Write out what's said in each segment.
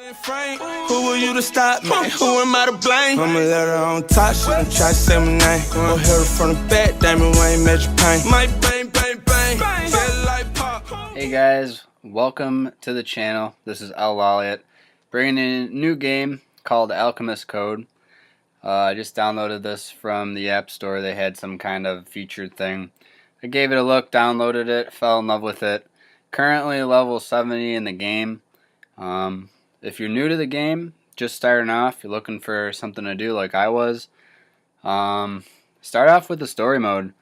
Who were you to stop me? Who am I to blame? I'ma let her on top, she gon' try to say my name. Gon' hit her from the back, Damon Wayne, Major Pain. My bang, bang, bang, yeah, like pop. Hey guys, welcome to the channel. This is L Lawliet, bringing in a new game called Alchemist Code. I just downloaded this from the App Store. They had some kind of featured thing. I gave it a look, downloaded it, fell in love with it. Currently level 70 in the game. If you're new to the game, just starting off, you're looking for something to do like I was, start off with the story mode.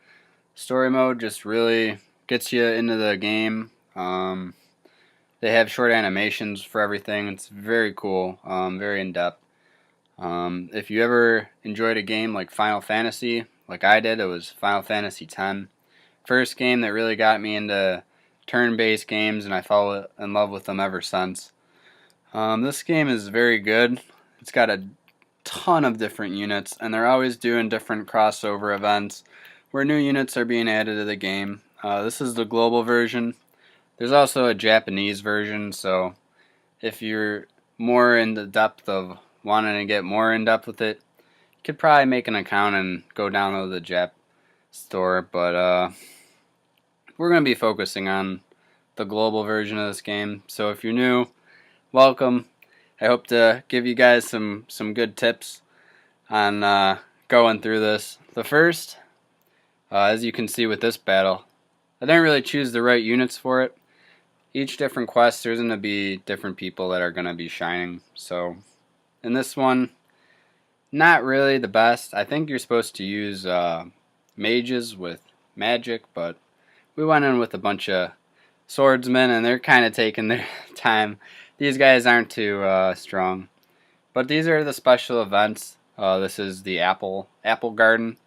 Story mode just really gets you into the game. They have short animations for everything. It's very cool, very in-depth. If you ever enjoyed a game like Final Fantasy, like I did, it was Final Fantasy X. First game that really got me into turn-based games, and I fell in love with them ever since. This game is very good. It's got a ton of different units, and they're always doing different crossover events where new units are being added to the game. This is the global version. There's also a Japanese version, so if you're more in the depth of wanting to get more in depth with it, you could probably make an account and go download the Jap store, but we're going to be focusing on the global version of this game. So if you're new, welcome. I hope to give you guys some good tips on going through this. The first, as you can see with this battle, I didn't really choose the right units for it. Each different quest, there's going to be different people that are going to be shining. So in this one, not really the best. I think you're supposed to use mages with magic, but we went in with a bunch of swordsmen, and they're kind of taking their time. These guys aren't too strong. But these are the special events. This is the apple garden.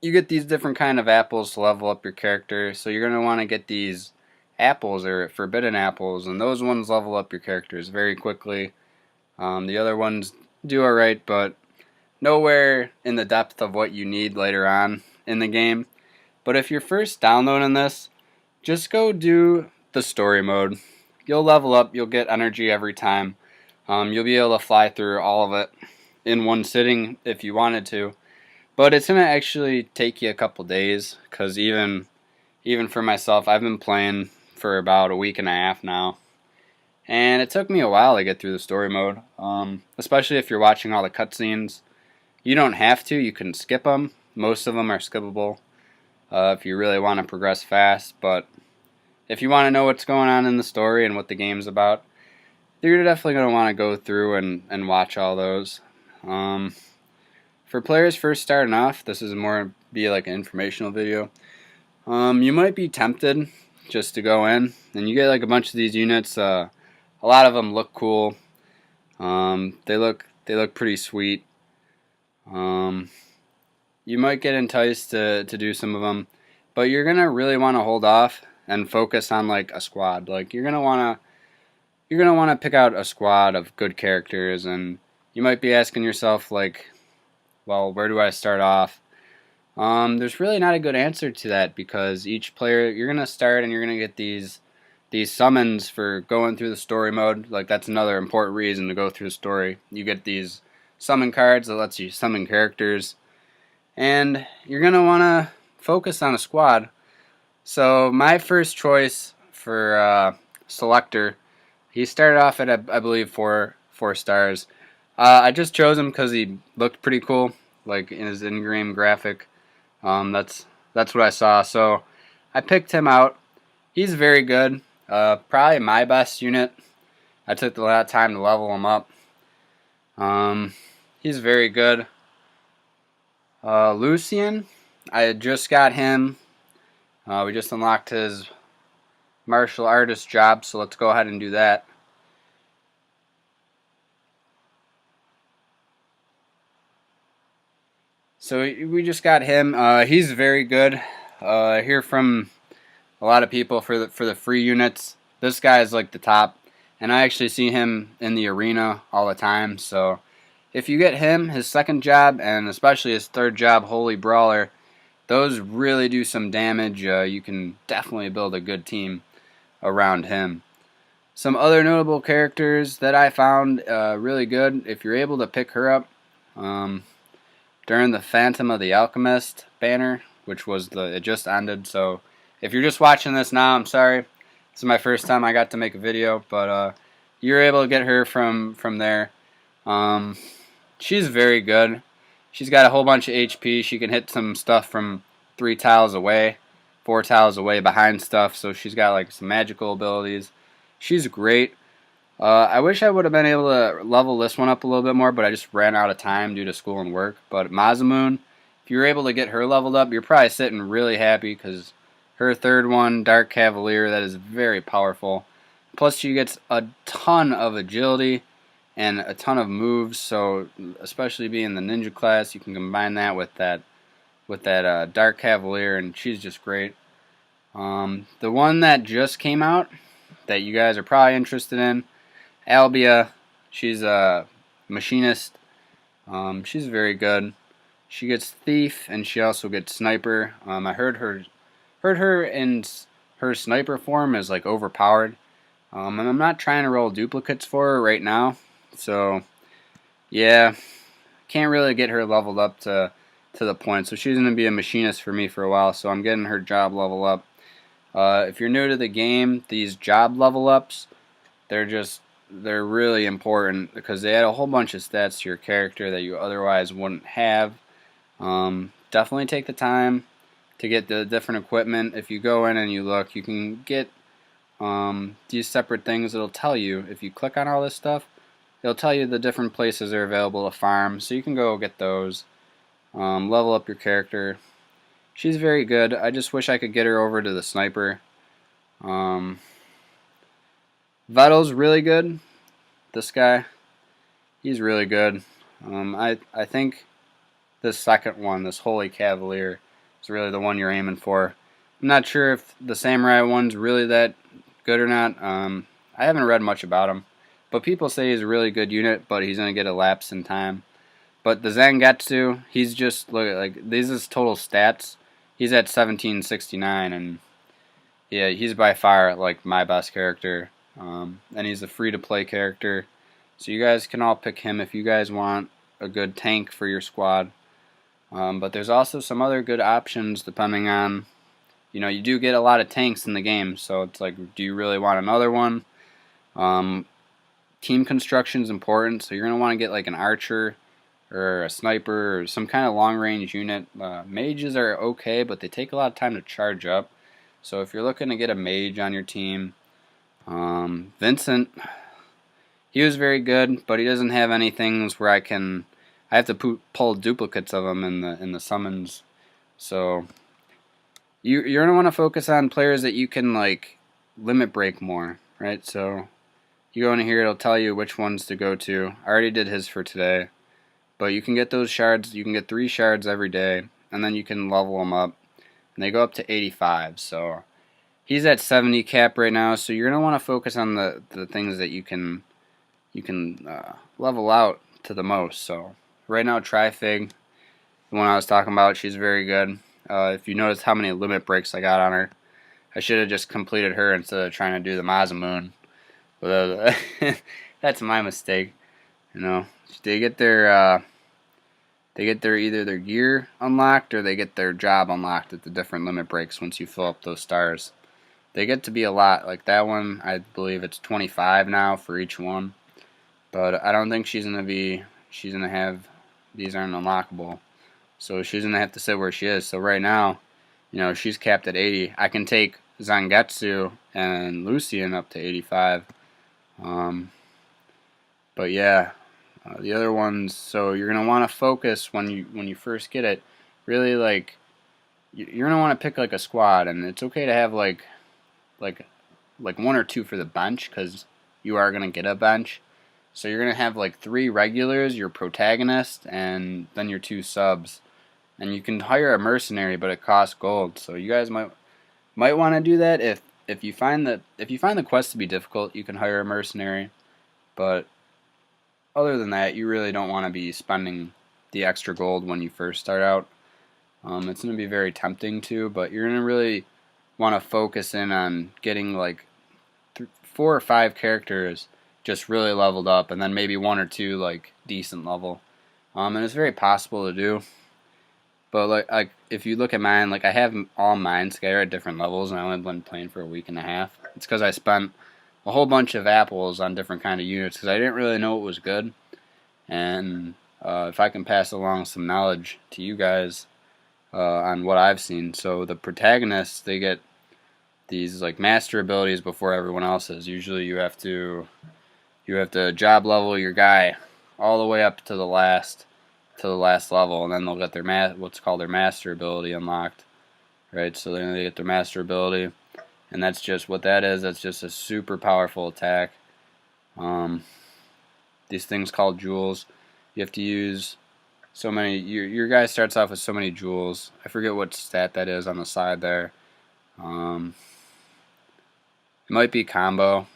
You get these different kind of apples to level up your character. So you're going to want to get these apples, or forbidden apples, and those ones level up your characters very quickly. The other ones do alright, but nowhere in the depth of what you need later on in the game. But if you're first downloading this, just go do the story mode. You'll level up, you'll get energy every time. You'll be able to fly through all of it in one sitting if you wanted to. But it's going to actually take you a couple days, because even for myself, I've been playing for about a week and a half now. And it took me a while to get through the story mode, especially if you're watching all the cutscenes. You don't have to, you can skip them. Most of them are skippable if you really want to progress fast, but if you want to know what's going on in the story and what the game's about, you're definitely going to want to go through and watch all those. For players first starting off, this is more be like an informational video. You might be tempted just to go in, and you get like a bunch of these units. A lot of them look cool. They look pretty sweet. You might get enticed to do some of them, but you're gonna really want to hold off and focus on like a squad. Like you're gonna wanna pick out a squad of good characters, and you might be asking yourself like, well, where do I start off? There's really not a good answer to that, because each player, you're gonna start and you're gonna get these summons for going through the story mode. Like that's another important reason to go through the story. You get these summon cards that lets you summon characters, and you're gonna wanna focus on a squad. So my first choice for selector, he started off at I believe four stars. I just chose him because he looked pretty cool, like in his in-game graphic. That's what I saw. So I picked him out. He's very good. Probably my best unit. I took a lot of time to level him up. He's very good. Lucian, I just got him. We just unlocked his martial artist job, so let's go ahead and do that. So we just got him. He's very good. I hear from a lot of people for the free units. This guy is like the top, and I actually see him in the arena all the time. So if you get him, his second job, and especially his third job, Holy Brawler, those really do some damage. You can definitely build a good team around him. Some other notable characters that I found really good, if you're able to pick her up during the Phantom of the Alchemist banner, which was it just ended, so if you're just watching this now, I'm sorry. This is my first time I got to make a video, but you're able to get her from there. She's very good. She's got a whole bunch of HP. She can hit some stuff from 3 tiles away, 4 tiles away behind stuff, so she's got like some magical abilities. She's great. I wish I would have been able to level this one up a little bit more, but I just ran out of time due to school and work. But Masamune, if you're able to get her leveled up, you're probably sitting really happy because her third one, Dark Cavalier, that is very powerful. Plus she gets a ton of agility and a ton of moves, so especially being the ninja class, you can combine that with that Dark Cavalier, and she's just great. The one that just came out that you guys are probably interested in, Albea. She's a machinist. She's very good. She gets thief and she also gets sniper. I heard her in her sniper form is like overpowered. And I'm not trying to roll duplicates for her right now, so yeah, can't really get her leveled up to the point. So she's gonna be a machinist for me for a while. So I'm getting her job level up. If you're new to the game, these job level ups, they're really important because they add a whole bunch of stats to your character that you otherwise wouldn't have. Definitely take the time to get the different equipment. If you go in and you look, you can get these separate things. It'll tell you, if you click on all this stuff, it'll tell you the different places are available to farm, so you can go get those. Level up your character. She's very good. I just wish I could get her over to the sniper. Vettel's really good. This guy, he's really good. I think this second one, this Holy Cavalier, is really the one you're aiming for. I'm not sure if the Samurai one's really that good or not. I haven't read much about him, but people say he's a really good unit, but he's going to get a lapse in time. But the Zangetsu, he's just, look at, like, these is total stats. He's at 1769, and yeah, he's by far like my best character. And he's a free-to-play character, so you guys can all pick him if you guys want a good tank for your squad. But there's also some other good options depending on, you do get a lot of tanks in the game, so it's like, do you really want another one? Team construction is important, so you're going to want to get like an archer or a sniper or some kind of long-range unit. Mages are okay, but they take a lot of time to charge up. So if you're looking to get a mage on your team, Vincent, he was very good, but he doesn't have any things where I have to pull duplicates of him in the summons. So you're gonna want to focus on players that you can like limit break more, right? So you go in here, it'll tell you which ones to go to. I already did his for today. But you can get those shards, you can get 3 shards every day, and then you can level them up. And they go up to 85, so he's at 70 cap right now, so you're going to want to focus on the things that you can level out to the most. So right now, Trifig, the one I was talking about, she's very good. If you notice how many limit breaks I got on her, I should have just completed her instead of trying to do the Masamune. But that's my mistake. They get their either their gear unlocked or they get their job unlocked at the different limit breaks once you fill up those stars. They get to be a lot. Like that one, I believe it's 25 now for each one. But I don't think she's gonna have, these aren't unlockable. So she's gonna have to sit where she is. So right now, she's capped at 80. I can take Zangetsu and Lucian up to 85. But yeah. The other ones, so you're gonna want to focus when you first get it. Really, like, you're gonna want to pick like a squad, and it's okay to have like 1 or 2 for the bench because you are gonna get a bench. So you're gonna have like 3 regulars, your protagonist, and then your 2 subs. And you can hire a mercenary, but it costs gold. So you guys might want to do that if you find the quest to be difficult. You can hire a mercenary, but other than that, you really don't want to be spending the extra gold when you first start out. It's going to be very tempting to, but you're going to really want to focus in on getting like 4 or 5 characters just really leveled up, and then maybe 1 or 2 like decent level. And it's very possible to do. But like if you look at mine, like I have all mine scattered at different levels, and I only been playing for a week and a half. It's because I spent a whole bunch of apples on different kind of units because I didn't really know what was good. And if I can pass along some knowledge to you guys on what I've seen, so the protagonists, they get these like master abilities before everyone else's. Usually you have to job level your guy all the way up to the last level, and then they'll get their what's called their master ability unlocked, right? So then they get their master ability, and that's just what that is. That's just a super powerful attack. These things called jewels. You have to use so many. Your guy starts off with so many jewels. I forget what stat that is on the side there. It might be combo.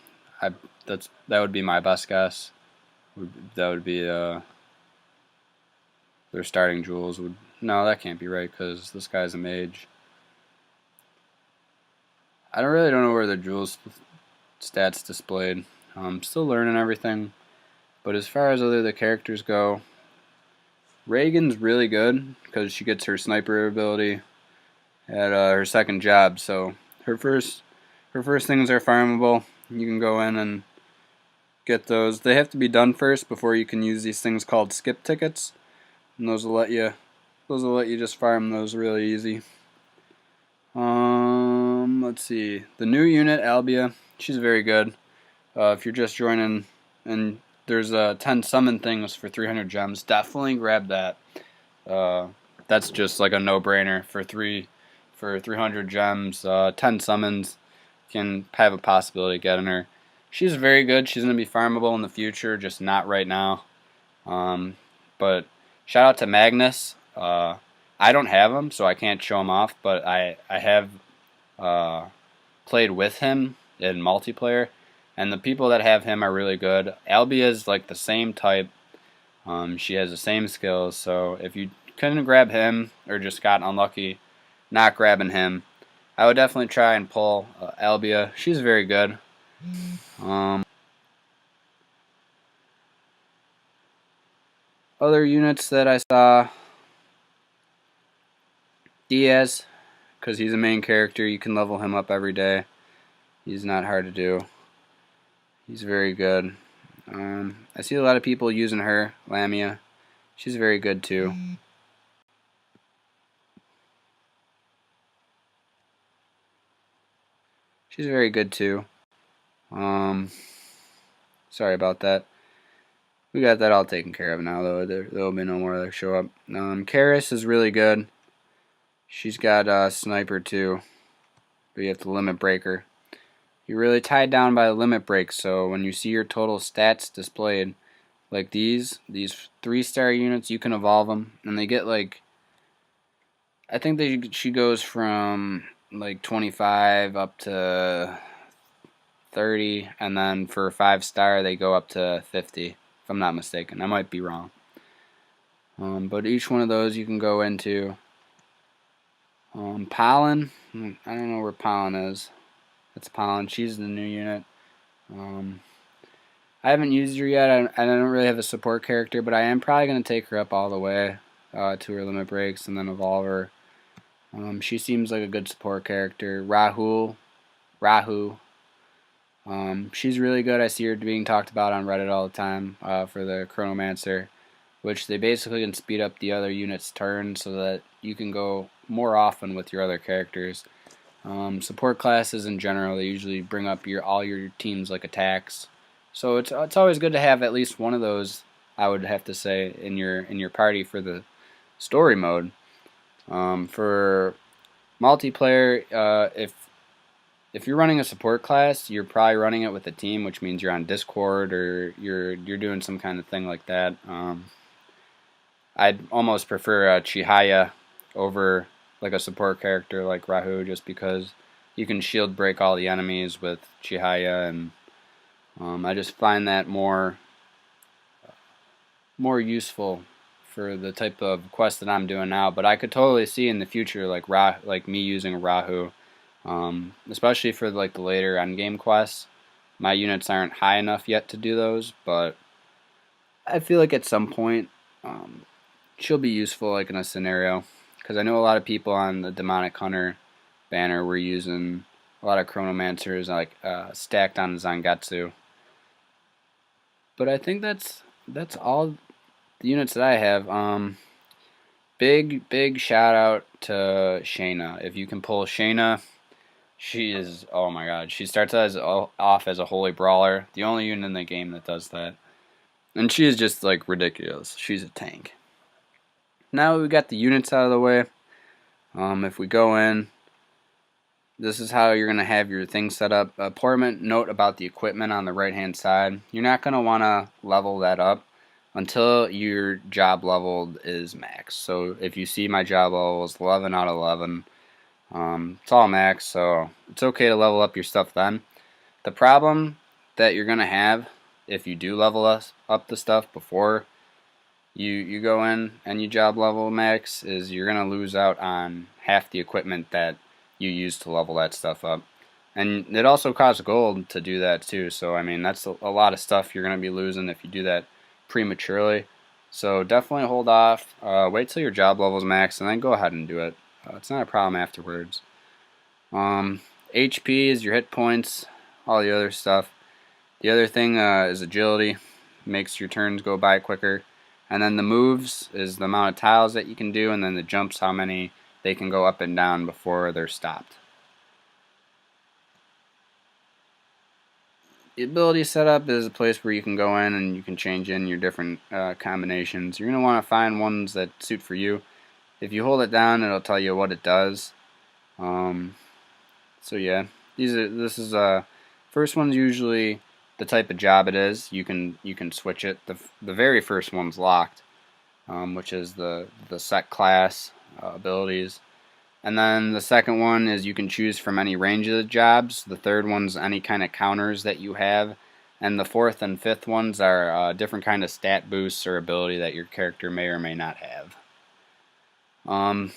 That would be my best guess. That would be their starting jewels would. No, that can't be right because this guy's a mage. I don't know where the jewels stats displayed. I'm still learning everything. But as far as the characters go, Reagan's really good because she gets her sniper ability at her second job. So her first things are farmable. You can go in and get those. They have to be done first before you can use these things called skip tickets, and those will let you just farm those really easy. Let's see. The new unit, Albea, she's very good. If you're just joining and there's 10 summon things for 300 gems, definitely grab that. That's just like a no-brainer for 300 gems. 10 summons can have a possibility of getting her. She's very good. She's going to be farmable in the future, just not right now. But shout out to Magnus. I don't have him, so I can't show him off, but I have played with him in multiplayer, and the people that have him are really good. Albea is like the same type. She has the same skills, so if you couldn't grab him or just got unlucky not grabbing him, I would definitely try and pull Albea. She's very good. Other units that I saw, Diaz, because he's a main character. You can level him up every day. He's not hard to do. He's very good. I see a lot of people using her, Lamia. She's very good too. She's very good too. Sorry about that. We got that all taken care of now, though. There'll be no more that show up. Karis is really good. She's got sniper too, but you have to limit break her. You're really tied down by the limit break, so when you see your total stats displayed, like these 3-star units, you can evolve them, and they get like, I think she goes from like 25 up to 30, and then for 5-star they go up to 50, if I'm not mistaken. I might be wrong. But each one of those you can go into. Pollen, I don't know where Pollen is. That's Pollen. She's the new unit. I haven't used her yet. I don't really have a support character, but I am probably going to take her up all the way to her limit breaks and then evolve her. She seems like a good support character. Rahu. She's really good. I see her being talked about on Reddit all the time for the Chronomancer, which they basically can speed up the other unit's turn so that you can go more often with your other characters. Support classes in general, they usually bring up all your team's like attacks. So it's always good to have at least one of those, I would have to say, in your party for the story mode. For multiplayer, if you're running a support class, you're probably running it with a team, which means you're on Discord or you're doing some kind of thing like that. I'd almost prefer Chihaya over like a support character like Rahu, just because you can shield break all the enemies with Chihaya, and I just find that more useful for the type of quest that I'm doing now. But I could totally see in the future like me using Rahu, especially for like the later endgame quests. My units aren't high enough yet to do those, but I feel like at some point she'll be useful, like in a scenario, because I know a lot of people on the Demonic Hunter banner were using a lot of Chronomancers like stacked on Zangetsu. But I think that's all the units that I have. Big shout out to Shayna. If you can pull Shayna, she is, oh my god, she starts off as a holy brawler, the only unit in the game that does that. And she is just like ridiculous. She's a tank. Now we got the units out of the way. If we go in, this is how you're going to have your thing set up. Important note about the equipment on the right hand side. You're not going to want to level that up until your job level is max. So if you see my job level is 11 out of 11, it's all max, so it's okay to level up your stuff then. The problem that you're going to have if you do level up the stuff before you go in and you job level max is you're going to lose out on half the equipment that you use to level that stuff up. And it also costs gold to do that too, so I mean that's a lot of stuff you're going to be losing if you do that prematurely. So definitely hold off, wait till your job level is max, and then go ahead and do it. It's not a problem afterwards. HP is your hit points, all the other stuff. The other thing is agility, makes your turns go by quicker. And then the moves is the amount of tiles that you can do, and then the jumps, how many they can go up and down before they're stopped. The ability setup is a place where you can go in and you can change in your different combinations. You're going to want to find ones that suit for you. If you hold it down, it'll tell you what it does. So yeah, this is first one's usually the type of job it is. You can switch it. The very first one's locked, which is the set class abilities. And then the second one is you can choose from any range of the jobs. The third one's any kind of counters that you have. And the fourth and fifth ones are different kind of stat boosts or ability that your character may or may not have. The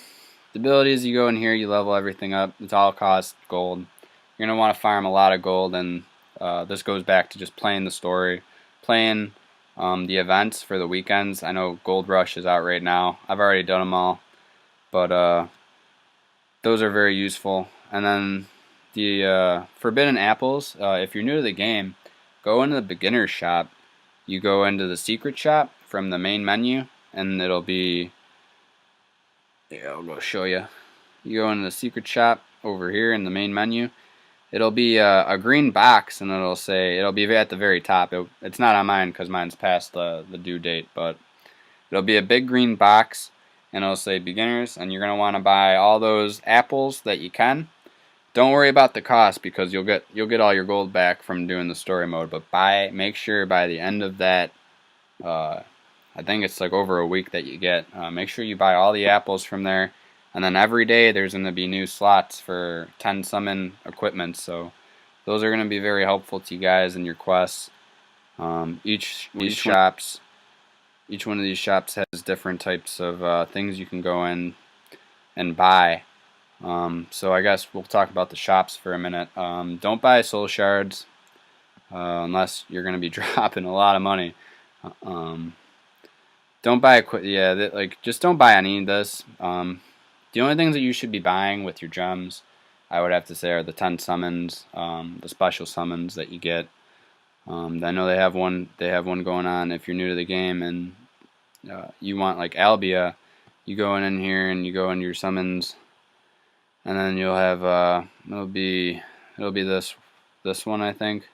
abilities, you go in here, you level everything up. It's all cost gold. You're going to want to farm a lot of gold, and this goes back to just playing the story, playing the events for the weekends. I know Gold Rush is out right now. I've already done them all, but those are very useful. And then the Forbidden Apples, if you're new to the game, go into the beginner's shop. You go into the secret shop from the main menu, and it'll be, yeah, I'll go show you. You go into the secret shop over here in the main menu. It'll be a green box, and it'll be at the very top. It's not on mine because mine's past the due date, but it'll be a big green box, and it'll say beginners, and you're gonna want to buy all those apples that you can. Don't worry about the cost because you'll get all your gold back from doing the story mode. But make sure by the end of that, I think it's like over a week that you get. Make sure you buy all the apples from there. And then every day there's going to be new slots for 10 summon equipment. So those are going to be very helpful to you guys in your quests. Each one of these shops has different types of things you can go in and buy. So I guess we'll talk about the shops for a minute. Don't buy soul shards unless you're going to be dropping a lot of money. Don't buy just don't buy any of this. The only things that you should be buying with your gems, I would have to say, are the 10 summons, the special summons that you get. I know they have one going on if you're new to the game and you want like Albea. You go in here and you go into your summons, and then you'll have it'll be this one, I think.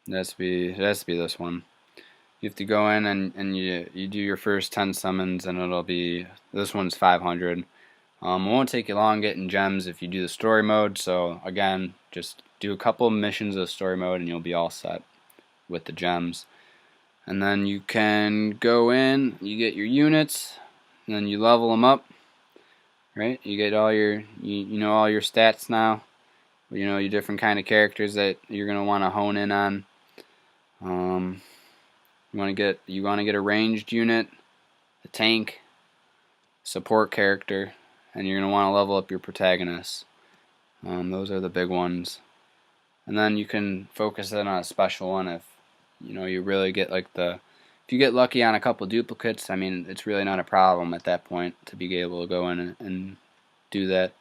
It has to be this one. You have to go in and you do your first 10 summons, and it'll be, this one's 500. It won't take you long getting gems if you do the story mode, so again, just do a couple missions of story mode and you'll be all set with the gems. And then you can go in, you get your units, and then you level them up, right? You get all your, you know all your stats now, you know your different kind of characters that you're going to want to hone in on. You want to get a ranged unit, a tank, support character, and you're going to want to level up your protagonists. Those are the big ones. and then you can focus in on a special one if you really get like if you get lucky on a couple duplicates. I mean, it's really not a problem at that point to be able to go in and do that.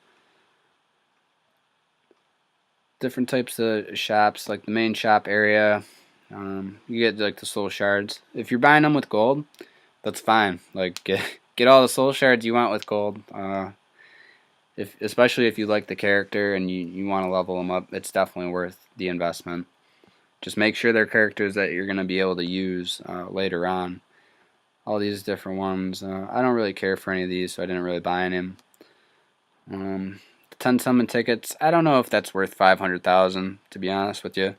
Different types of shops, like the main shop area, you get like the soul shards. If you're buying them with gold, that's fine. Like get all the soul shards you want with gold. Especially if you like the character and you want to level them up, it's definitely worth the investment. Just make sure they're characters that you're going to be able to use later on. All these different ones. I don't really care for any of these, so I didn't really buy any. 10 summon tickets, I don't know if that's worth 500,000, to be honest with you.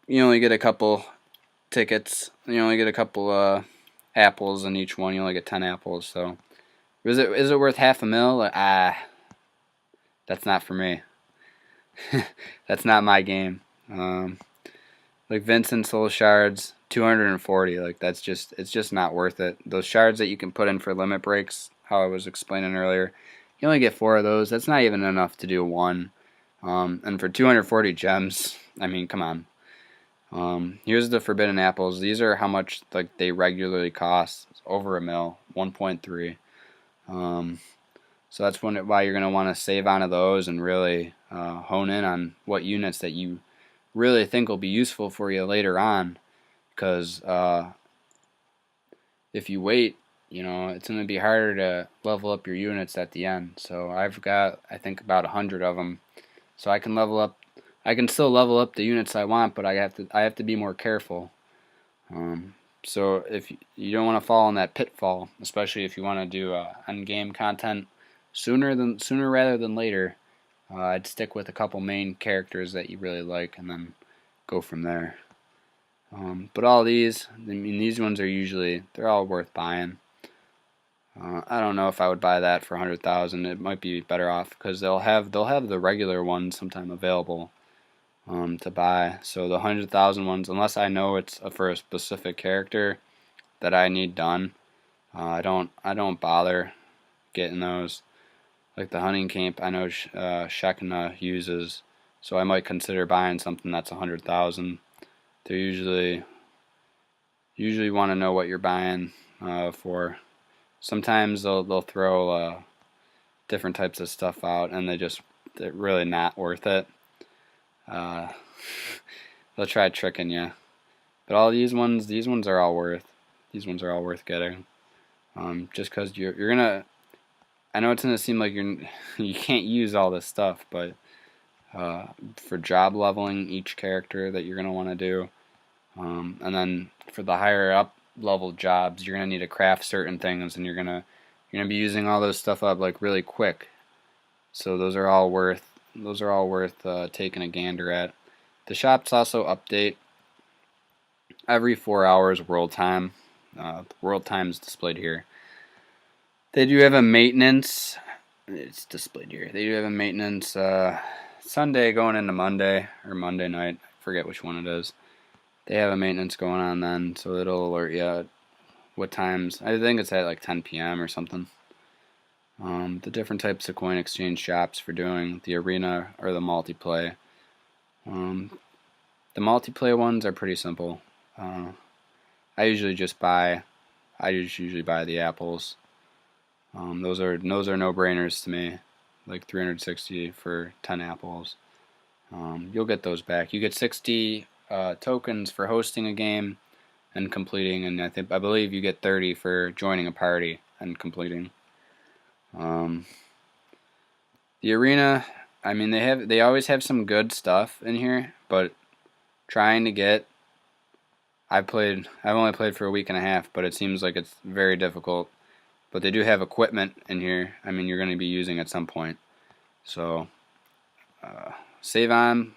You only get a couple tickets. You only get a couple apples in each one. You only get 10 apples, so is it worth $500,000? That's not for me. That's not my game. Like Vincent soul shards, 240. Like it's just not worth it. Those shards that you can put in for limit breaks, how I was explaining earlier, you only get 4 of those. That's not even enough to do one. And for 240 gems, I mean, come on. Here's the forbidden apples. These are how much like they regularly cost. It's over $1 million, 1.3. So that's why you're gonna want to save onto those and really hone in on what units that you really think will be useful for you later on. Because if you wait, it's going to be harder to level up your units at the end. So I've got, I think, about 100 of them. So I can level up. I can still level up the units I want, but I have to be more careful. So if you don't want to fall in that pitfall, especially if you want to do end game content sooner rather than later, I'd stick with a couple main characters that you really like, and then go from there. But all these, I mean, these ones are they're all worth buying. I don't know if I would buy that for 100,000. It might be better off because they'll have the regular ones sometime available to buy. So the 100,000 ones, unless I know it's for a specific character that I need done, I don't bother getting those. Like the hunting camp, I know Shekinah uses, so I might consider buying something that's 100,000. They usually want to know what you're buying for. Sometimes they'll throw different types of stuff out, and they're really not worth it. They'll try tricking you. But all these ones are all worth getting. Just because you're gonna. I know it's gonna seem like you can't use all this stuff, but for job leveling each character that you're gonna want to do, and then for the higher up level jobs, you're gonna need to craft certain things, and you're gonna be using all those stuff up like really quick. So those are all worth taking a gander at. The shops also update every 4 hours world time. World time is displayed here. They do have a maintenance. It's displayed here. They do have a maintenance Sunday going into Monday or Monday night. I forget which one it is. They have a maintenance going on then, so it'll alert you at what times. I think it's at like 10 p.m. or something. The different types of coin exchange shops for doing the arena or the multiplay. The multiplayer ones are pretty simple. I usually buy the apples. Those are no-brainers to me. Like 360 for 10 apples. You'll get those back. You get 60 tokens for hosting a game and completing, and I believe you get 30 for joining a party and completing. The arena, I mean, they always have some good stuff in here, but trying to get, I've only played for a week and a half, but it seems like it's very difficult. But they do have equipment in here. I mean, you're going to be using at some point. So save them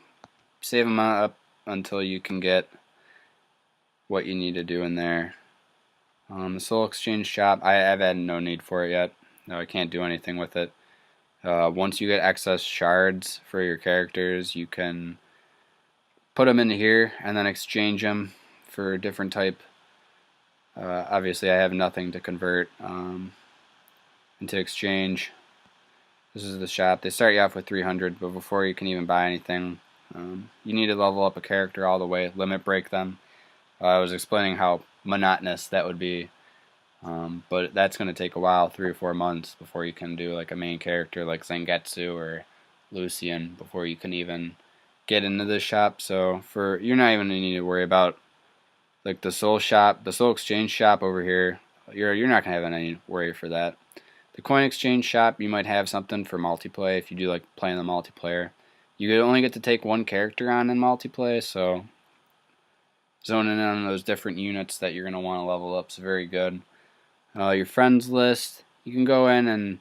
up until you can get what you need to do in there. The Soul Exchange shop, I've had no need for it yet. No, I can't do anything with it. Once you get excess shards for your characters, you can put them into here and then exchange them for a different type. Obviously I have nothing to convert into exchange. This is the shop. They start you off with 300, but before you can even buy anything, You need to level up a character all the way, limit break them. I was explaining how monotonous that would be, but that's going to take a while, 3 or 4 months, before you can do like a main character like Zangetsu or Lucian, before you can even get into this shop. So you're not even going to need to worry about like the soul shop, the soul exchange shop over here. You're not going to have any worry for that. The coin exchange shop, you might have something for multiplayer if you do like playing the multiplayer. You only get to take one character on in multiplayer, so zoning in on those different units that you're going to want to level up is very good. Your friends list, you can go in and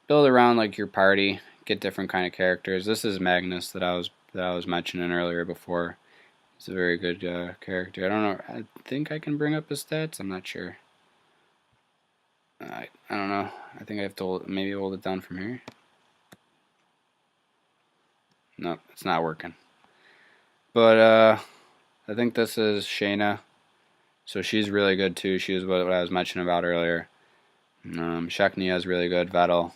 build around like your party, get different kind of characters. This is Magnus that I was mentioning earlier before. He's a very good character. I don't know. I think I can bring up his stats. I'm not sure. I don't know. I think I have to maybe hold it down from here. Nope, it's not working. But I think this is Shayna. So she's really good too. She was what I was mentioning about earlier. Sheknia is really good. Vettel.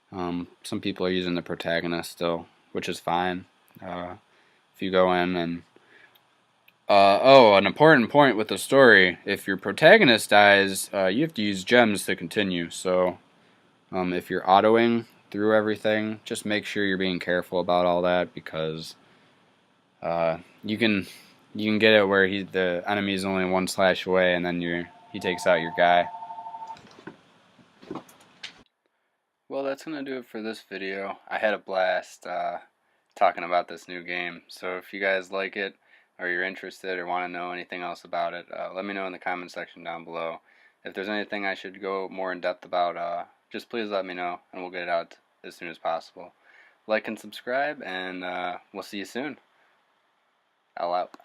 Some people are using the protagonist still, which is fine. If you go in and an important point with the story: if your protagonist dies, you have to use gems to continue. So if you're autoing through everything, just make sure you're being careful about all that, because you can get it where the enemy is only 1 slash away, and then he takes out your guy. Well, that's gonna do it for this video. I had a blast talking about this new game. So if you guys like it, or you're interested, or want to know anything else about it, let me know in the comment section down below. If there's anything I should go more in depth about, just please let me know, and we'll get it out as soon as possible. Like and subscribe, and we'll see you soon. L out.